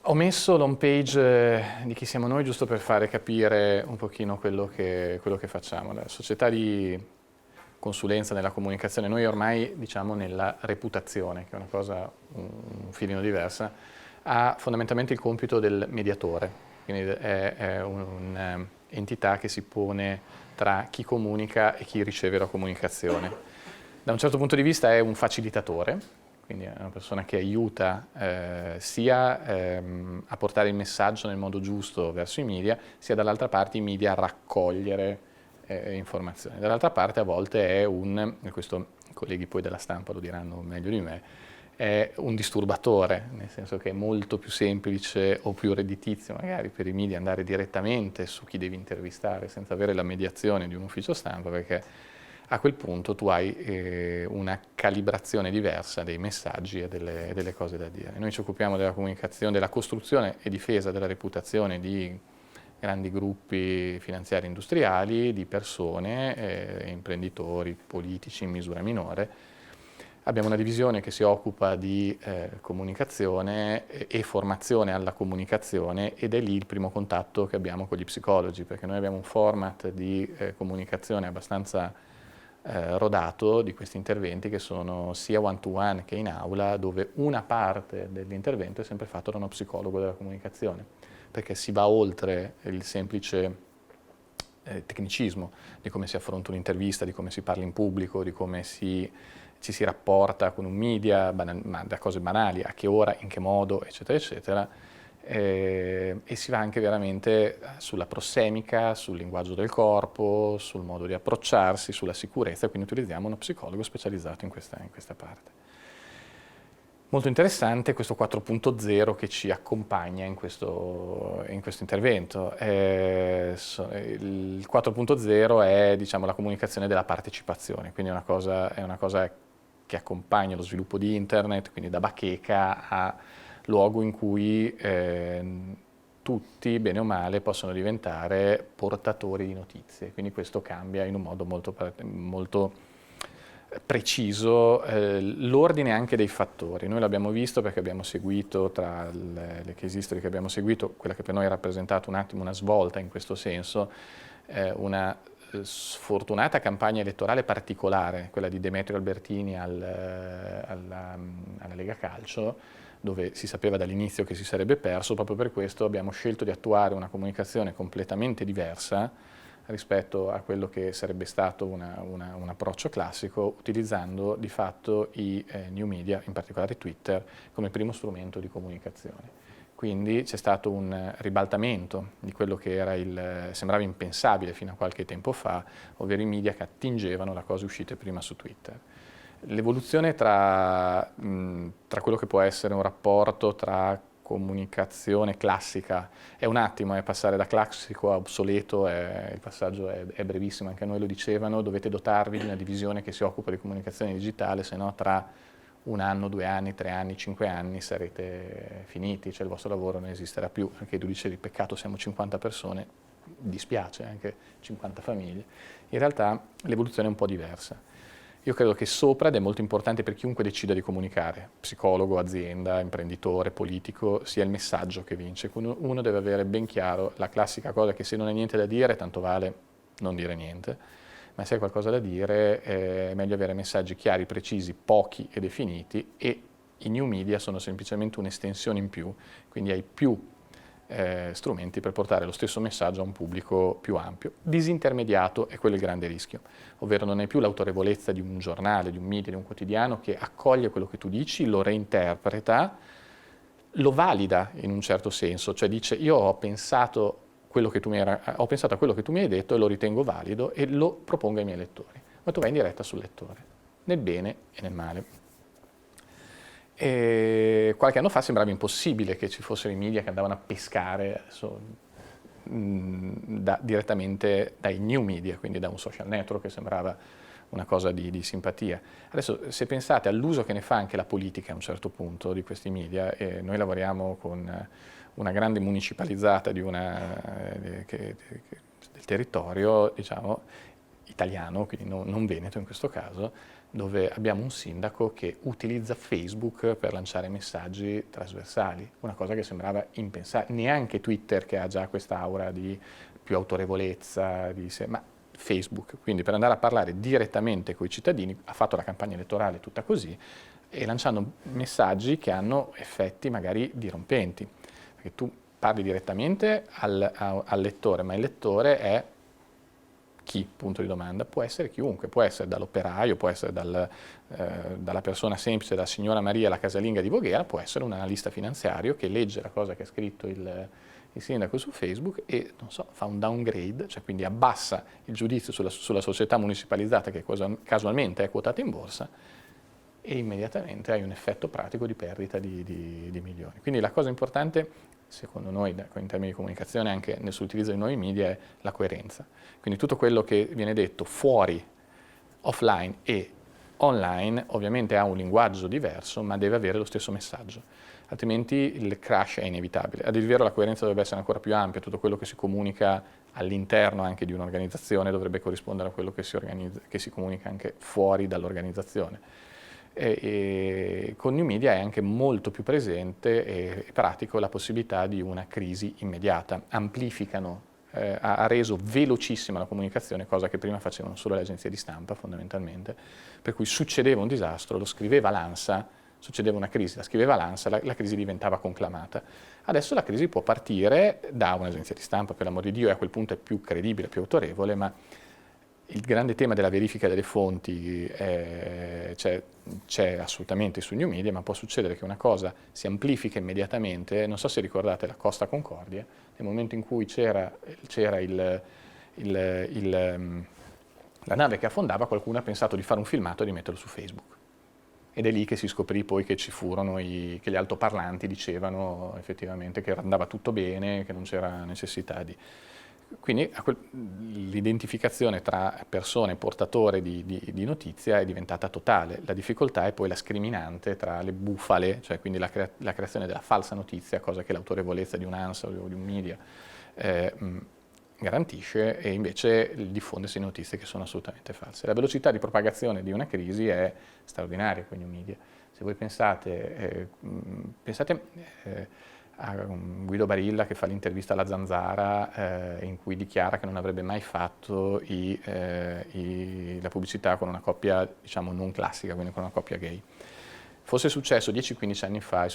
Ho messo l'home page di chi siamo noi giusto per fare capire un pochino quello che facciamo. La società di consulenza nella comunicazione, noi ormai diciamo nella reputazione, che è una cosa un filino diversa, ha fondamentalmente il compito del mediatore, quindi è un'entità che si pone tra chi comunica e chi riceve la comunicazione. Da un certo punto di vista è un facilitatore, quindi è una persona che aiuta sia a portare il messaggio nel modo giusto verso i media, sia dall'altra parte i media a raccogliere informazioni. Dall'altra parte a volte è e questo i colleghi poi della stampa lo diranno meglio di me, è un disturbatore, nel senso che è molto più semplice o più redditizio magari per i media andare direttamente su chi devi intervistare senza avere la mediazione di un ufficio stampa, perché a quel punto tu hai una calibrazione diversa dei messaggi e delle cose da dire. Noi ci occupiamo della comunicazione, della costruzione e difesa della reputazione di grandi gruppi finanziari industriali, di persone, imprenditori, politici in misura minore. Abbiamo una divisione che si occupa di comunicazione e formazione alla comunicazione, ed è lì il primo contatto che abbiamo con gli psicologi, perché noi abbiamo un format di comunicazione abbastanza rodato di questi interventi che sono sia one-to-one che in aula, dove una parte dell'intervento è sempre fatto da uno psicologo della comunicazione, perché si va oltre il semplice tecnicismo di come si affronta un'intervista, di come si parla in pubblico, di come ci si rapporta con un media, ma da cose banali, a che ora, in che modo, eccetera, eccetera, e si va anche veramente sulla prossemica, sul linguaggio del corpo, sul modo di approcciarsi, sulla sicurezza, quindi utilizziamo uno psicologo specializzato in questa parte. Molto interessante questo 4.0 che ci accompagna in questo intervento. Il 4.0 è, diciamo, la comunicazione della partecipazione, quindi è una cosa che accompagna lo sviluppo di internet, quindi da bacheca a luogo in cui tutti, bene o male, possono diventare portatori di notizie, quindi questo cambia in un modo molto preciso l'ordine anche dei fattori. Noi l'abbiamo visto perché abbiamo seguito, tra le case history che abbiamo seguito, quella che per noi ha rappresentato un attimo una svolta in questo senso, una sfortunata campagna elettorale particolare, quella di Demetrio Albertini alla Lega Calcio, dove si sapeva dall'inizio che si sarebbe perso. Proprio per questo abbiamo scelto di attuare una comunicazione completamente diversa rispetto a quello che sarebbe stato un approccio classico, utilizzando di fatto i new media, in particolare Twitter, come primo strumento di comunicazione. Quindi c'è stato un ribaltamento di quello che sembrava impensabile fino a qualche tempo fa, ovvero i media che attingevano da cose uscite prima su Twitter. L'evoluzione tra quello che può essere un rapporto tra comunicazione classica è un attimo, è passare da classico a obsoleto, il passaggio è brevissimo, anche a noi lo dicevano, dovete dotarvi di una divisione che si occupa di comunicazione digitale, se no tra 1 anno, 2 anni, 3 anni, 5 anni sarete finiti, cioè il vostro lavoro non esisterà più, perché tu dicevi peccato siamo 50 persone, dispiace anche 50 famiglie. In realtà l'evoluzione è un po' diversa. Io credo che sopra, ed è molto importante per chiunque decida di comunicare, psicologo, azienda, imprenditore, politico, sia il messaggio che vince. Uno deve avere ben chiaro la classica cosa che se non hai niente da dire, tanto vale non dire niente, ma se hai qualcosa da dire è meglio avere messaggi chiari, precisi, pochi e definiti, e i new media sono semplicemente un'estensione in più, quindi hai più strumenti per portare lo stesso messaggio a un pubblico più ampio. Disintermediato è quello il grande rischio, ovvero non hai più l'autorevolezza di un giornale, di un media, di un quotidiano che accoglie quello che tu dici, lo reinterpreta, lo valida in un certo senso, cioè dice io ho pensato a quello che tu mi hai detto e lo ritengo valido e lo propongo ai miei lettori, ma tu vai in diretta sul lettore, nel bene e nel male. E qualche anno fa sembrava impossibile che ci fossero i media che andavano a pescare direttamente dai new media, quindi da un social network che sembrava una cosa di simpatia. Adesso se pensate all'uso che ne fa anche la politica a un certo punto di questi media, noi lavoriamo con una grande municipalizzata del territorio, diciamo, italiano, quindi non veneto in questo caso, dove abbiamo un sindaco che utilizza Facebook per lanciare messaggi trasversali, una cosa che sembrava impensabile, neanche Twitter che ha già questa aura di più autorevolezza, ma Facebook, quindi per andare a parlare direttamente con i cittadini, ha fatto la campagna elettorale tutta così, e lanciando messaggi che hanno effetti magari dirompenti, perché tu parli direttamente al lettore, ma il lettore è chi? Punto di domanda. Può essere chiunque, può essere dall'operaio, può essere dalla persona semplice, dalla signora Maria, la casalinga di Voghera, può essere un analista finanziario che legge la cosa che ha scritto il sindaco su Facebook e, non so, fa un downgrade, cioè quindi abbassa il giudizio sulla società municipalizzata che casualmente è quotata in borsa, e immediatamente hai un effetto pratico di perdita di milioni. Quindi la cosa importante, secondo noi, in termini di comunicazione, anche sull'utilizzo dei nuovi media, è la coerenza. Quindi tutto quello che viene detto fuori, offline e online, ovviamente ha un linguaggio diverso, ma deve avere lo stesso messaggio. Altrimenti il crash è inevitabile. A dir il vero, la coerenza dovrebbe essere ancora più ampia, tutto quello che si comunica all'interno anche di un'organizzazione dovrebbe corrispondere a quello che si comunica anche fuori dall'organizzazione. E con New Media è anche molto più presente e pratico la possibilità di una crisi immediata. Amplificano, ha reso velocissima la comunicazione, cosa che prima facevano solo le agenzie di stampa fondamentalmente, per cui succedeva un disastro, lo scriveva l'ANSA, succedeva una crisi, la scriveva l'ANSA, la crisi diventava conclamata. Adesso la crisi può partire da un'agenzia di stampa, per l'amor di Dio, e a quel punto è più credibile, più autorevole, ma il grande tema della verifica delle fonti c'è assolutamente su New Media, ma può succedere che una cosa si immediatamente. Non so se ricordate la Costa Concordia, nel momento in cui c'era la nave che affondava, qualcuno ha pensato di fare un filmato e di metterlo su Facebook. Ed è lì che si scoprì poi che ci furono che gli altoparlanti dicevano effettivamente che andava tutto bene, che non c'era necessità di... Quindi l'identificazione tra persone portatori di notizia è diventata totale. La difficoltà è poi la scriminante tra le bufale, cioè quindi la creazione della falsa notizia, cosa che l'autorevolezza di un ANSA o di un media garantisce, e invece il diffondersi di notizie che sono assolutamente false. La velocità di propagazione di una crisi è straordinaria con i media. Se voi pensate a Guido Barilla che fa l'intervista alla Zanzara in cui dichiara che non avrebbe mai fatto la pubblicità con una coppia, diciamo, non classica, quindi con una coppia gay. Fosse successo 10-15 anni fa,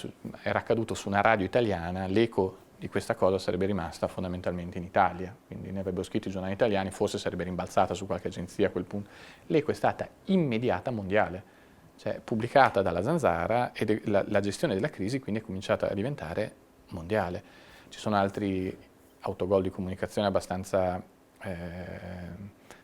era accaduto su una radio italiana, l'eco di questa cosa sarebbe rimasta fondamentalmente in Italia, quindi ne avrebbero scritto i giornali italiani, forse sarebbe rimbalzata su qualche agenzia a quel punto. L'eco è stata immediata, mondiale, cioè pubblicata dalla Zanzara, e la gestione della crisi quindi è cominciata a diventare mondiale. Ci sono altri autogol di comunicazione abbastanza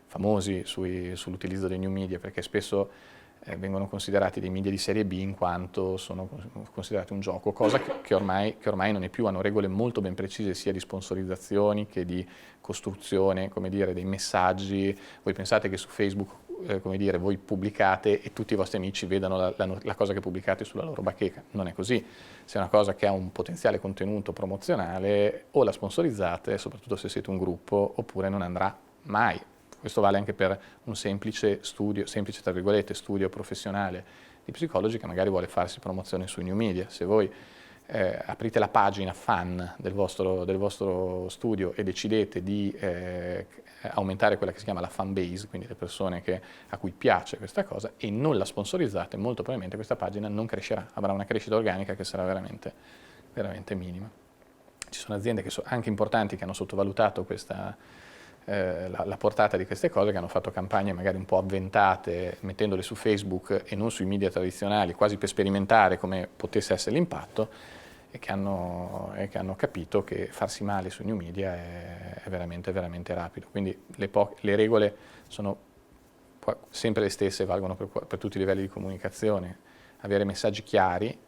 famosi sull'utilizzo dei new media, perché spesso vengono considerati dei media di serie B in quanto sono considerati un gioco, cosa che ormai non è più, hanno regole molto ben precise sia di sponsorizzazioni che di costruzione, come dire, dei messaggi. Voi pensate che su Facebook, come dire, voi pubblicate e tutti i vostri amici vedano la cosa che pubblicate sulla loro bacheca. Non è così. Se è una cosa che ha un potenziale contenuto promozionale, o la sponsorizzate, soprattutto se siete un gruppo, oppure non andrà mai. Questo vale anche per un semplice tra virgolette, studio professionale di psicologi che magari vuole farsi promozione sui new media. Se voi aprite la pagina fan del vostro studio e decidete di aumentare quella che si chiama la fan base, quindi le persone a cui piace questa cosa, e non la sponsorizzate, molto probabilmente questa pagina non crescerà, avrà una crescita organica che sarà veramente, veramente minima. Ci sono aziende anche importanti che hanno sottovalutato la portata di queste cose, che hanno fatto campagne magari un po' avventate mettendole su Facebook e non sui media tradizionali, quasi per sperimentare come potesse essere l'impatto, e che hanno capito che farsi male sui new media è veramente, veramente rapido. Quindi le regole sono sempre le stesse, valgono per tutti i livelli di comunicazione: avere messaggi chiari,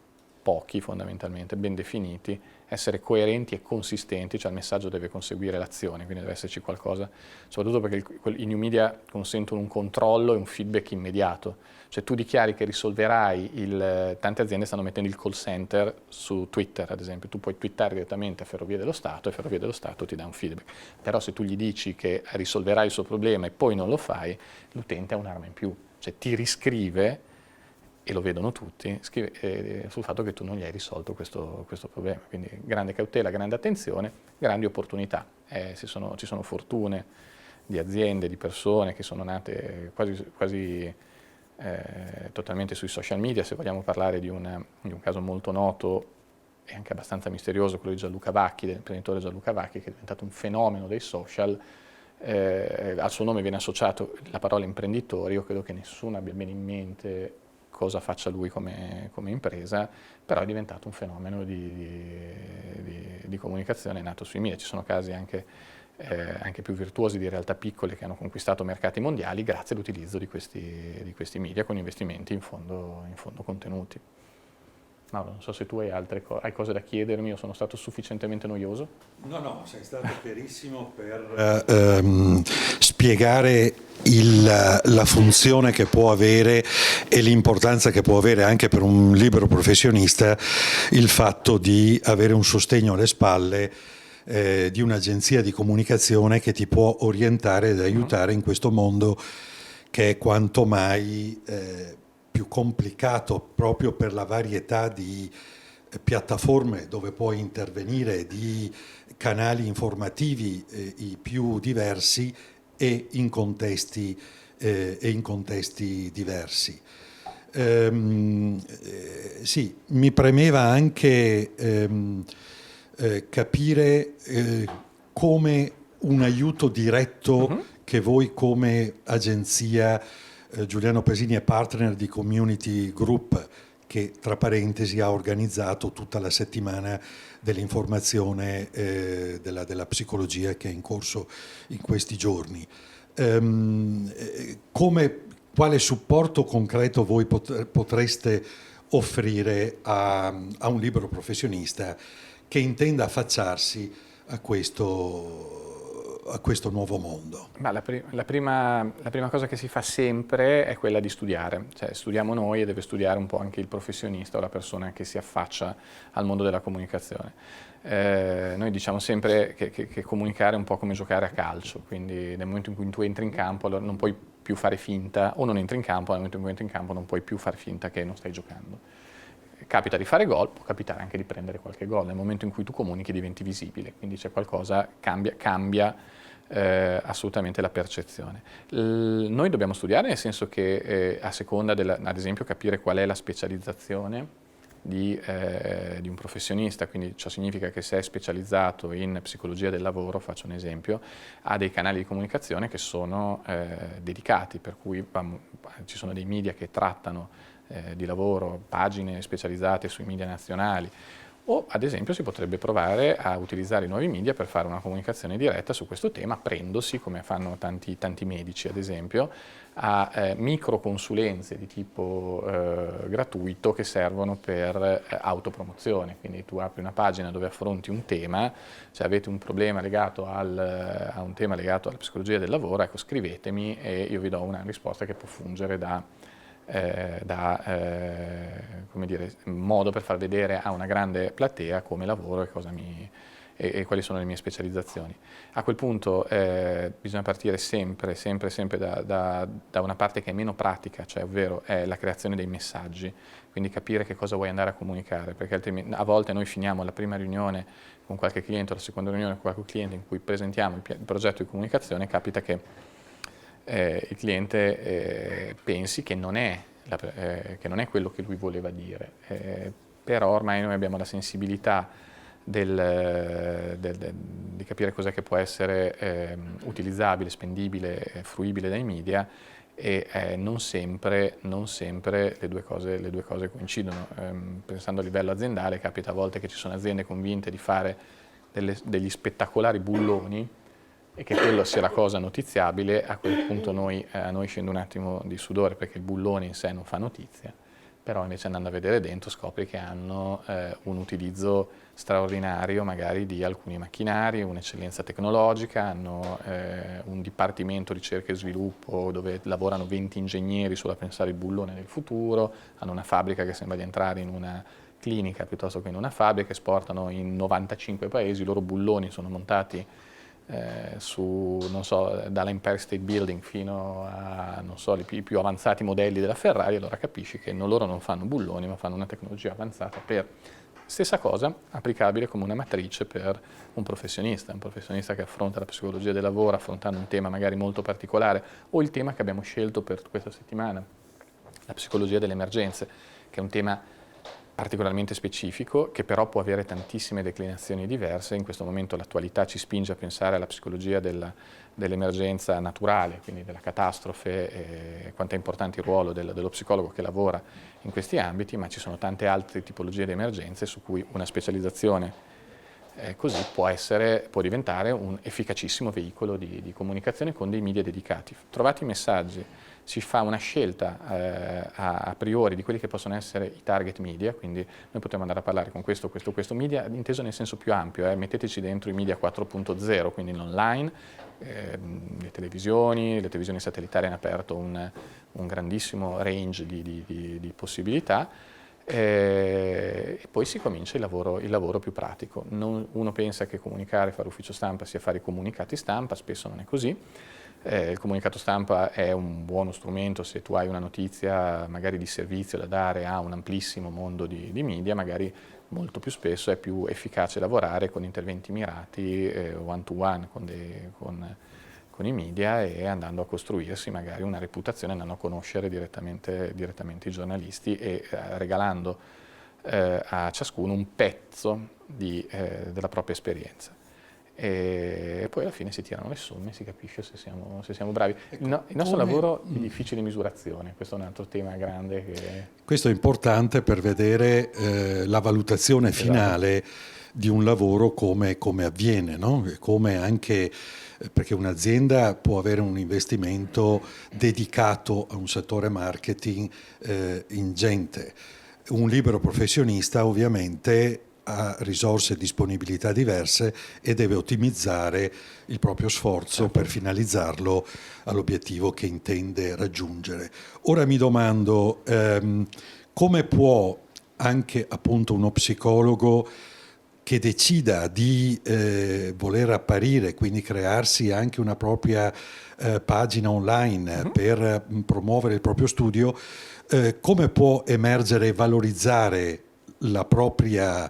pochi fondamentalmente, ben definiti, essere coerenti e consistenti, cioè il messaggio deve conseguire l'azione, quindi deve esserci qualcosa, soprattutto perché i new media consentono un controllo e un feedback immediato, cioè tu dichiari che risolverai tante aziende stanno mettendo il call center su Twitter, ad esempio, tu puoi twittare direttamente a Ferrovie dello Stato e Ferrovie dello Stato ti dà un feedback, però se tu gli dici che risolverai il suo problema e poi non lo fai, l'utente ha un'arma in più. cioè ti riscrive, e lo vedono tutti, sul fatto che tu non gli hai risolto questo problema. Quindi grande cautela, grande attenzione, grandi opportunità. Ci sono fortune di aziende, di persone che sono nate quasi totalmente sui social media. Se vogliamo parlare di un caso molto noto e anche abbastanza misterioso, quello di Gianluca Vacchi, dell'imprenditore Gianluca Vacchi, che è diventato un fenomeno dei social. Al suo nome viene associato la parola imprenditore. Io credo che nessuno abbia bene in mente cosa faccia lui come impresa, però è diventato un fenomeno di comunicazione nato sui media. Ci sono casi anche più virtuosi di realtà piccole che hanno conquistato mercati mondiali grazie all'utilizzo di questi media con investimenti in fondo contenuti. Mauro, non so se tu hai cose da chiedermi o sono stato sufficientemente noioso. No, sei stato chiarissimo per spiegare la funzione che può avere e l'importanza che può avere anche per un libero professionista il fatto di avere un sostegno alle spalle di un'agenzia di comunicazione che ti può orientare ed aiutare in questo mondo che è quanto mai più complicato proprio per la varietà di piattaforme dove puoi intervenire, di canali informativi i più diversi e in contesti diversi. Sì, mi premeva anche capire come un aiuto diretto che voi come agenzia Giuliano Pesini è partner di Community Group, che tra parentesi ha organizzato tutta la settimana dell'informazione della psicologia che è in corso in questi giorni. Quale supporto concreto voi potreste offrire a un libero professionista che intenda affacciarsi a questo nuovo mondo? Ma la prima cosa che si fa sempre è quella di studiare, cioè studiamo noi e deve studiare un po' anche il professionista o la persona che si affaccia al mondo della comunicazione. Noi diciamo sempre che comunicare è un po' come giocare a calcio, quindi nel momento in cui tu entri in campo allora non puoi più fare finta, o non entri in campo, nel momento in cui entri in campo non puoi più fare finta che non stai giocando. Capita di fare gol, può capitare anche di prendere qualche gol, nel momento in cui tu comunichi diventi visibile, quindi c'è qualcosa, cambia assolutamente la percezione. Noi dobbiamo studiare nel senso che a seconda ad esempio capire qual è la specializzazione di un professionista, quindi ciò significa che se è specializzato in psicologia del lavoro, faccio un esempio, ha dei canali di comunicazione che sono dedicati, per cui ci sono dei media che trattano di lavoro, pagine specializzate sui media nazionali, o ad esempio si potrebbe provare a utilizzare i nuovi media per fare una comunicazione diretta su questo tema, prendosi, come fanno tanti medici ad esempio, a microconsulenze di tipo gratuito che servono per autopromozione. Quindi tu apri una pagina dove affronti un tema, cioè avete un problema legato a un tema legato alla psicologia del lavoro, ecco scrivetemi e io vi do una risposta che può fungere da come dire, modo per far vedere a una grande platea come lavoro e quali sono le mie specializzazioni. A quel punto bisogna partire sempre da una parte che è meno pratica, cioè ovvero è la creazione dei messaggi, quindi capire che cosa vuoi andare a comunicare, perché altrimenti a volte noi finiamo la prima riunione con qualche cliente o la seconda riunione con qualche cliente in cui presentiamo il progetto di comunicazione, capita che il cliente pensi che non è quello che lui voleva dire, però ormai noi abbiamo la sensibilità di capire cos'è che può essere utilizzabile, spendibile, fruibile dai media e non sempre le due cose coincidono. Pensando a livello aziendale capita a volte che ci sono aziende convinte di fare degli spettacolari bulloni e che quello sia la cosa notiziabile. A quel punto a noi scende un attimo di sudore perché il bullone in sé non fa notizia, però invece andando a vedere dentro scopri che hanno un utilizzo straordinario magari di alcuni macchinari, un'eccellenza tecnologica, hanno un dipartimento ricerca e sviluppo dove lavorano 20 ingegneri sulla pensare il bullone del futuro, hanno una fabbrica che sembra di entrare in una clinica piuttosto che in una fabbrica, esportano in 95 paesi, i loro bulloni sono montati non so, dall'Empire State Building fino a, non so, i più avanzati modelli della Ferrari, allora capisci che loro non fanno bulloni, ma fanno una tecnologia avanzata per... Stessa cosa applicabile come una matrice per un professionista che affronta la psicologia del lavoro affrontando un tema magari molto particolare, o il tema che abbiamo scelto per questa settimana, la psicologia delle emergenze, che è un tema particolarmente specifico, che però può avere tantissime declinazioni diverse. In questo momento l'attualità ci spinge a pensare alla psicologia dell'emergenza naturale, quindi della catastrofe, e quanto è importante il ruolo dello psicologo che lavora in questi ambiti, ma ci sono tante altre tipologie di emergenze su cui una specializzazione così può diventare un efficacissimo veicolo di comunicazione con dei media dedicati. Trovati i messaggi, si fa una scelta a priori di quelli che possono essere i target media, quindi noi potremmo andare a parlare con questo media, inteso nel senso più ampio, metteteci dentro i media 4.0, quindi l'online, le televisioni satellitari hanno aperto un grandissimo range di possibilità, e poi si comincia il lavoro più pratico. Uno pensa che comunicare, fare ufficio stampa sia fare i comunicati stampa, spesso non è così. Il comunicato stampa è un buono strumento se tu hai una notizia magari di servizio da dare a un amplissimo mondo di media, magari molto più spesso è più efficace lavorare con interventi mirati, one to one con i media, e andando a costruirsi magari una reputazione, andando a conoscere direttamente i giornalisti e regalando a ciascuno un pezzo della propria esperienza. E poi alla fine si tirano le somme e si capisce se siamo bravi. Il nostro lavoro è di difficile misurazione, questo è un altro tema grande. Questo è importante per vedere la valutazione finale di un lavoro come avviene, no? Come anche perché un'azienda può avere un investimento dedicato a un settore marketing ingente. Un libero professionista ovviamente ha risorse e disponibilità diverse e deve ottimizzare il proprio sforzo per finalizzarlo all'obiettivo che intende raggiungere. Ora mi domando come può anche appunto uno psicologo che decida di voler apparire, quindi crearsi anche una propria pagina online per promuovere il proprio studio, come può emergere e valorizzare la propria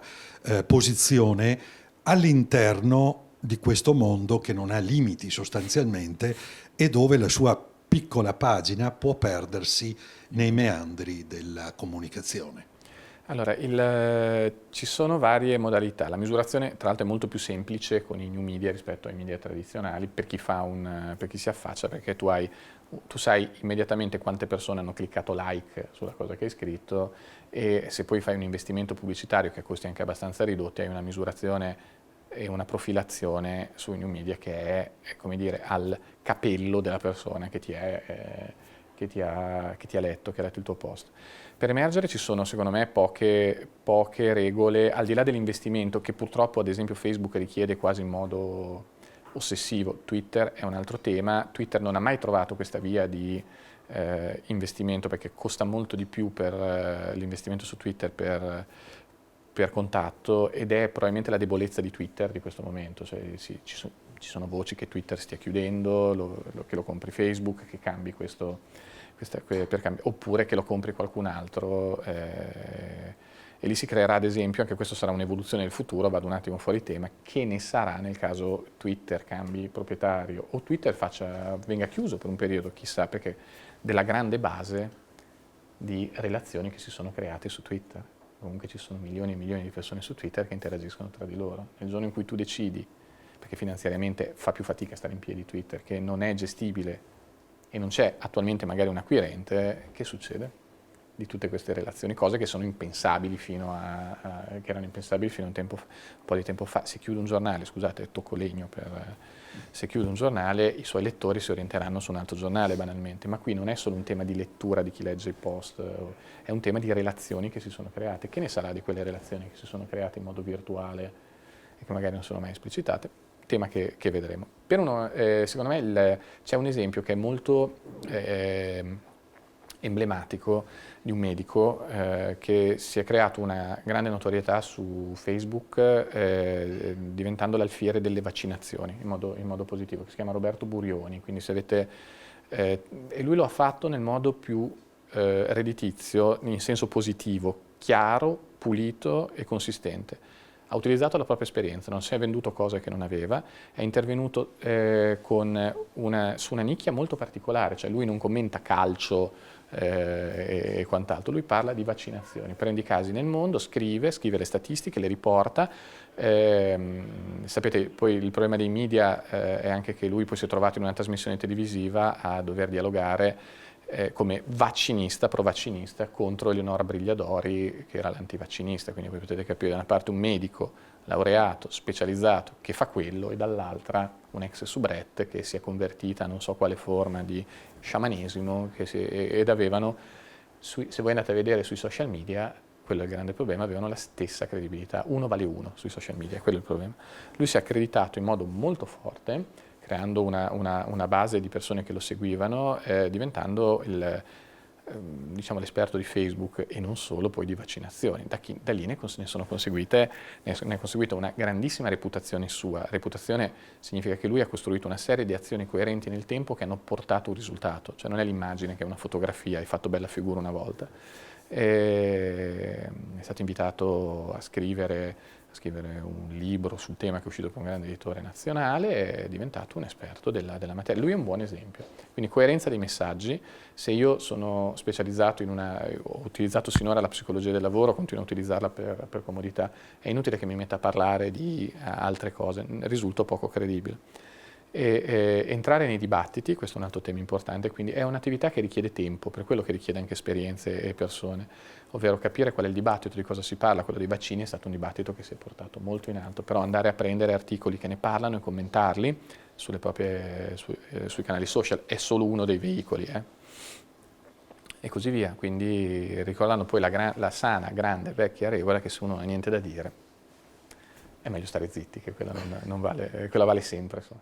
posizione all'interno di questo mondo che non ha limiti sostanzialmente e dove la sua piccola pagina può perdersi nei meandri della comunicazione. Allora, ci sono varie modalità. La misurazione, tra l'altro, è molto più semplice con i new media rispetto ai media tradizionali per chi si affaccia, perché tu sai immediatamente quante persone hanno cliccato like sulla cosa che hai scritto, e se poi fai un investimento pubblicitario che costi anche abbastanza ridotti, hai una misurazione e una profilazione sui new media che è come dire, al capello della persona che ti ha letto il tuo post. Per emergere ci sono, secondo me, poche regole, al di là dell'investimento che purtroppo, ad esempio, Facebook richiede quasi in modo ossessivo. Twitter è un altro tema. Twitter non ha mai trovato questa via di investimento, perché costa molto di più per l'investimento su Twitter per contatto, ed è probabilmente la debolezza di Twitter di questo momento. Cioè, ci sono voci che Twitter stia chiudendo, che lo compri Facebook, che cambi oppure che lo compri qualcun altro, e lì si creerà, ad esempio, anche questo sarà un'evoluzione del futuro, vado un attimo fuori tema, che ne sarà nel caso Twitter cambi proprietario o Twitter venga chiuso per un periodo, chissà, perché della grande base di relazioni che si sono create su Twitter. Comunque ci sono milioni e milioni di persone su Twitter che interagiscono tra di loro. Nel giorno in cui tu decidi, perché finanziariamente fa più fatica a stare in piedi Twitter, che non è gestibile e non c'è attualmente magari un acquirente, che succede? Di tutte queste relazioni, cose che sono impensabili che erano impensabili fino a un po' di tempo fa. Se chiude un giornale, scusate, tocco legno, se chiude un giornale, i suoi lettori si orienteranno su un altro giornale banalmente, ma qui non è solo un tema di lettura di chi legge il post, è un tema di relazioni che si sono create. Che ne sarà di quelle relazioni che si sono create in modo virtuale e che magari non sono mai esplicitate? Tema che vedremo. Secondo me c'è un esempio che è molto emblematico di un medico che si è creato una grande notorietà su Facebook diventando l'alfiere delle vaccinazioni in modo positivo, che si chiama Roberto Burioni, quindi se avete, e lui lo ha fatto nel modo più redditizio, in senso positivo, chiaro, pulito e consistente. Ha utilizzato la propria esperienza, non si è venduto cose che non aveva, è intervenuto su una nicchia molto particolare, cioè lui non commenta calcio e quant'altro, lui parla di vaccinazioni, prende i casi nel mondo, scrive le statistiche, le riporta. Sapete, poi il problema dei media è anche che lui poi si è trovato in una trasmissione televisiva a dover dialogare come vaccinista, pro-vaccinista, contro Eleonora Brigliadori, che era l'antivaccinista, quindi voi potete capire da una parte un medico laureato, specializzato, che fa quello, e dall'altra un ex soubrette che si è convertita a non so quale forma di sciamanesimo, ed avevano, se voi andate a vedere sui social media, quello è il grande problema, avevano la stessa credibilità, uno vale uno sui social media, quello è il problema. Lui si è accreditato in modo molto forte, creando una base di persone che lo seguivano, diventando diciamo, l'esperto di Facebook e non solo poi di vaccinazioni. Da lì ne è conseguita una grandissima reputazione sua. Reputazione significa che lui ha costruito una serie di azioni coerenti nel tempo che hanno portato un risultato, cioè non è l'immagine che è una fotografia, hai fatto bella figura una volta. È stato invitato a scrivere un libro sul tema che è uscito per un grande editore nazionale, è diventato un esperto della materia. Lui è un buon esempio. Quindi coerenza dei messaggi. Se io sono specializzato ho utilizzato sinora la psicologia del lavoro, continuo a utilizzarla per comodità, è inutile che mi metta a parlare di altre cose, risulto poco credibile. Entrare nei dibattiti, questo è un altro tema importante, quindi è un'attività che richiede tempo, per quello che richiede anche esperienze e persone, ovvero capire qual è il dibattito, di cosa si parla. Quello dei vaccini è stato un dibattito che si è portato molto in alto, però andare a prendere articoli che ne parlano e commentarli sui canali social è solo uno dei veicoli, e così via. Quindi ricordando poi la sana, grande, vecchia regola che se uno non ha niente da dire è meglio stare zitti, che quella, non vale, quella vale sempre. Insomma.